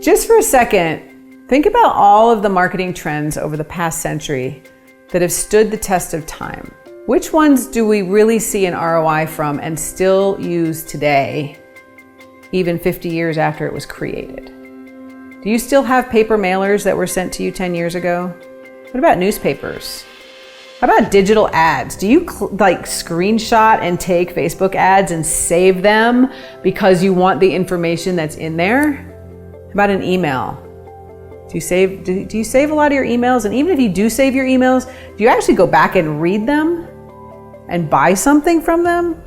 Just for a second, think about all of the marketing trends over the past century that have stood the test of time. Which ones do we really see an ROI from and still use today, even 50 years after it was created? Do you still have paper mailers that were sent to you 10 years ago? What about newspapers? How about digital ads? Do you screenshot and take Facebook ads and save them because you want the information that's in there? How about an email? Do you save a lot of your emails? And even if you do save your emails, do you actually go back and read them and buy something from them?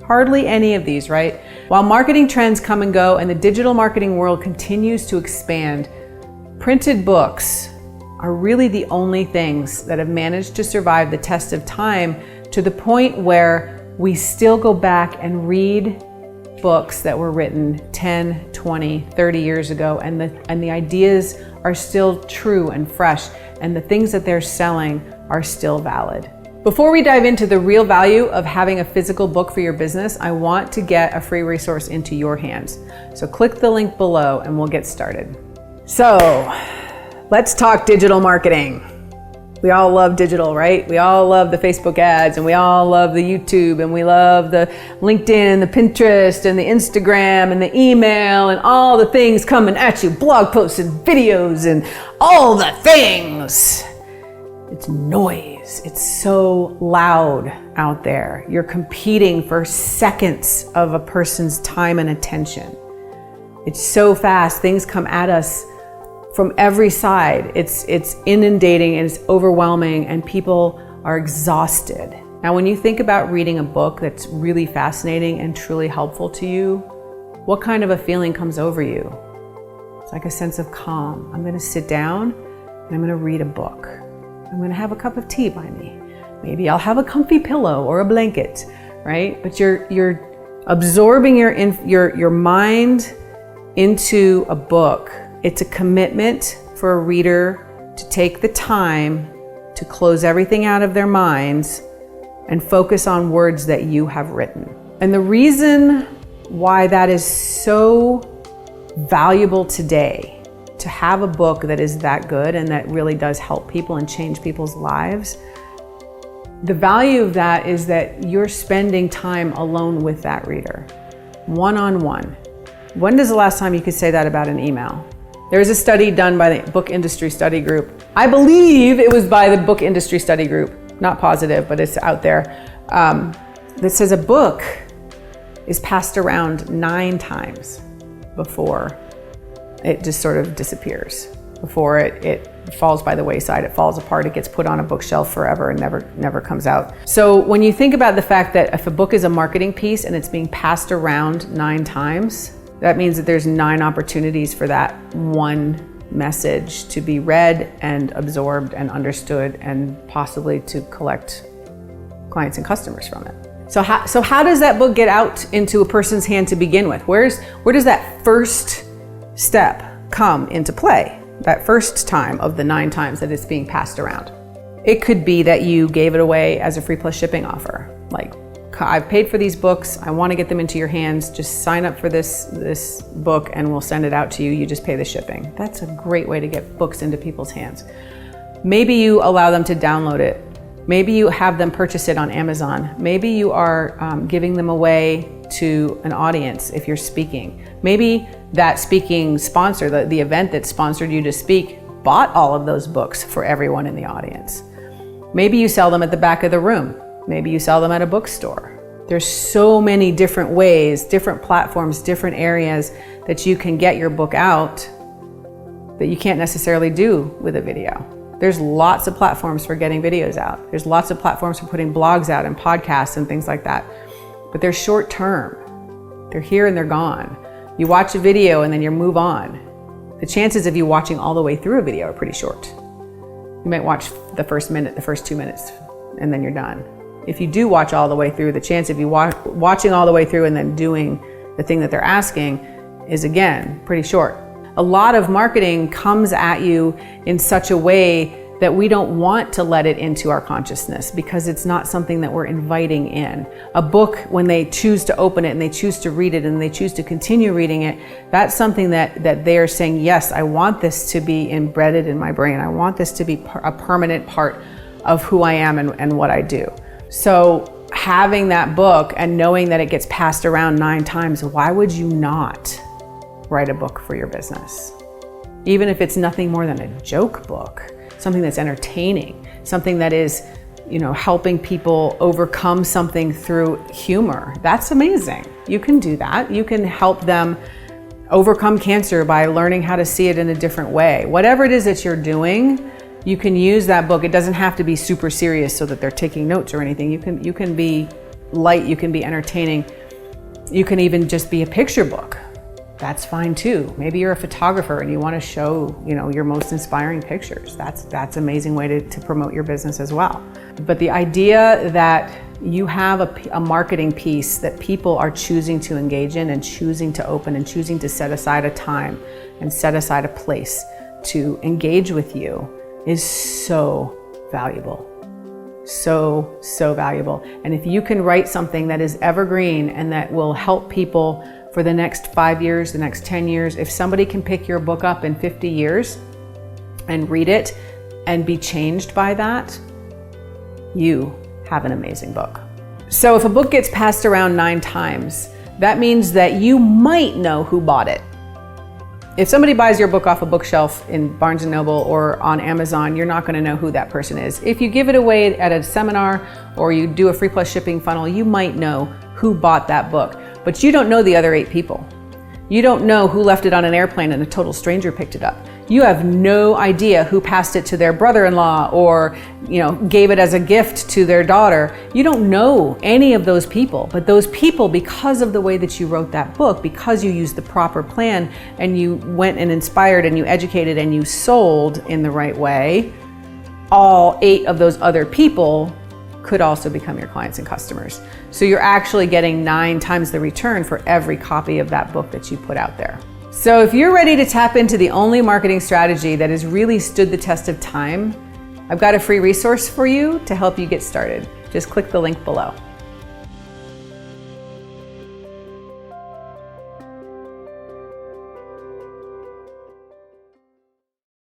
Hardly any of these, right? While marketing trends come and go and the digital marketing world continues to expand, printed books are really the only things that have managed to survive the test of time, to the point where we still go back and read books that were written 10, 20, 30 years ago, and the ideas are still true and fresh, and the things that they're selling are still valid. Before we dive into the real value of having a physical book for your business, I want to get a free resource into your hands. So click the link below and we'll get started. So, let's talk digital marketing. We all love digital, right? We all love the Facebook ads, and we all love the YouTube, and we love the LinkedIn, the Pinterest, and the Instagram, and the email, and all the things coming at you, blog posts and videos and all the things. It's noise. It's so loud out there. You're competing for seconds of a person's time and attention. It's so fast. Things come at us from every side. It's inundating and it's overwhelming, and people are exhausted. Now, when you think about reading a book that's really fascinating and truly helpful to you, what kind of a feeling comes over you? It's like a sense of calm. I'm going to sit down and I'm going to read a book. I'm going to have a cup of tea by me. Maybe I'll have a comfy pillow or a blanket, right? But you're absorbing your mind into a book. It's a commitment for a reader to take the time to close everything out of their minds and focus on words that you have written. And the reason why that is so valuable today, to have a book that is that good and that really does help people and change people's lives, the value of that is that you're spending time alone with that reader, one-on-one. When is the last time you could say that about an email? There's a study done by the Book Industry Study Group. I believe it was by the Book Industry Study Group, not positive, but it's out there, that says a book is passed around 9 times before it just sort of disappears, before it falls by the wayside, it falls apart, it gets put on a bookshelf forever and never comes out. So when you think about the fact that if a book is a marketing piece and it's being passed around 9 times, that means that there's 9 opportunities for that one message to be read and absorbed and understood, and possibly to collect clients and customers from it. So how does that book get out into a person's hand to begin with? Where does that first step come into play? That first time of the 9 times that it's being passed around. It could be that you gave it away as a free plus shipping offer. Like, I've paid for these books, I want to get them into your hands, just sign up for this book and we'll send it out to you, you just pay the shipping. That's a great way to get books into people's hands. Maybe you allow them to download it. Maybe you have them purchase it on Amazon. Maybe you are giving them away to an audience if you're speaking. Maybe that speaking sponsor, the event that sponsored you to speak, bought all of those books for everyone in the audience. Maybe you sell them at the back of the room. Maybe you sell them at a bookstore. There's so many different ways, different platforms, different areas that you can get your book out that you can't necessarily do with a video. There's lots of platforms for getting videos out. There's lots of platforms for putting blogs out and podcasts and things like that. But they're short term. They're here and they're gone. You watch a video and then you move on. The chances of you watching all the way through a video are pretty short. You might watch the first minute, the first 2 minutes, and then you're done. If you do watch all the way through, the chance of you watching all the way through and then doing the thing that they're asking is, again, pretty short. A lot of marketing comes at you in such a way that we don't want to let it into our consciousness because it's not something that we're inviting in. A book, when they choose to open it and they choose to read it and they choose to continue reading it, that's something that they are saying, yes, I want this to be embedded in my brain. I want this to be a permanent part of who I am and what I do. So having that book and knowing that it gets passed around 9 times, why would you not write a book for your business? Even if it's nothing more than a joke book, something that's entertaining, something that is, helping people overcome something through humor. That's amazing. You can do that. You can help them overcome cancer by learning how to see it in a different way. Whatever it is that you're doing, you can use that book. It doesn't have to be super serious so that they're taking notes or anything. You can be light, you can be entertaining. You can even just be a picture book. That's fine too. Maybe you're a photographer and you want to show, your most inspiring pictures. That's an amazing way to promote your business as well. But the idea that you have a marketing piece that people are choosing to engage in and choosing to open and choosing to set aside a time and set aside a place to engage with you is so valuable. So valuable. And if you can write something that is evergreen and that will help people for the next 5 years, the next 10 years, if somebody can pick your book up in 50 years and read it and be changed by that, you have an amazing book. So if a book gets passed around 9 times, that means that you might know who bought it. If somebody buys your book off a bookshelf in Barnes & Noble or on Amazon, you're not going to know who that person is. If you give it away at a seminar or you do a free plus shipping funnel, you might know who bought that book. But you don't know the other 8 people. You don't know who left it on an airplane and a total stranger picked it up. You have no idea who passed it to their brother-in-law or, gave it as a gift to their daughter. You don't know any of those people, but those people, because of the way that you wrote that book, because you used the proper plan and you went and inspired and you educated and you sold in the right way, all 8 of those other people could also become your clients and customers. So you're actually getting 9 times the return for every copy of that book that you put out there. So if you're ready to tap into the only marketing strategy that has really stood the test of time, I've got a free resource for you to help you get started. Just click the link below.